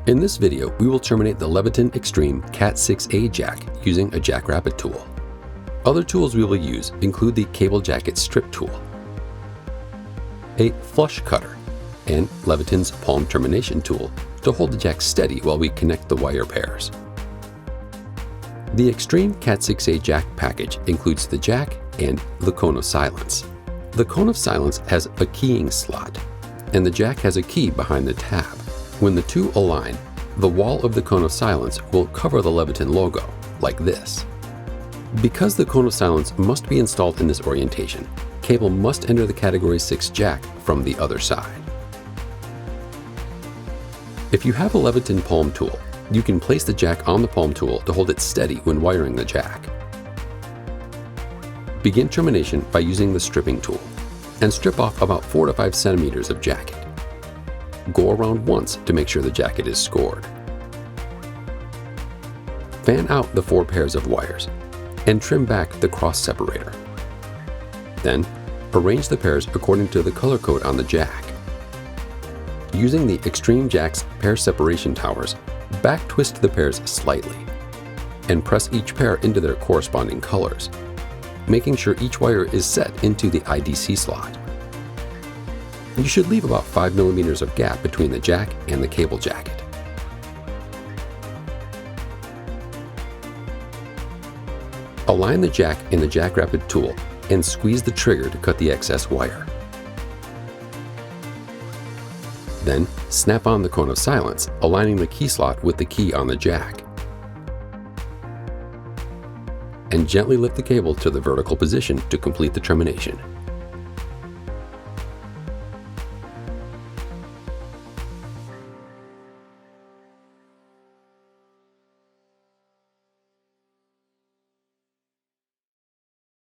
In this video, we will terminate the Leviton eXtreme Cat6a jack using a JackRapid tool. Other tools we will use include the cable jacket strip tool, a flush cutter, and Leviton's palm termination tool to hold the jack steady while we connect the wire pairs. The eXtreme Cat6a jack package includes the jack and the cone of silence. The cone of silence has a keying slot, and the jack has a key behind the tab. When the two align, the wall of the cone of silence will cover the Leviton logo, like this. Because the cone of silence must be installed in this orientation, cable must enter the Category 6 jack from the other side. If you have a Leviton palm tool, you can place the jack on the palm tool to hold it steady when wiring the jack. Begin termination by using the stripping tool, and strip off about 4 to 5 centimeters of jacket. Go around once to make sure the jacket is scored. Fan out the 4 pairs of wires and trim back the cross separator. Then, arrange the pairs according to the color code on the jack. Using the eXtreme Jacks pair separation towers, back twist the pairs slightly and press each pair into their corresponding colors, making sure each wire is set into the IDC slot. You should leave about 5 millimeters of gap between the jack and the cable jacket. Align the jack in the JackRapid tool and squeeze the trigger to cut the excess wire. Then, snap on the cone of silence, aligning the key slot with the key on the jack. And gently lift the cable to the vertical position to complete the termination.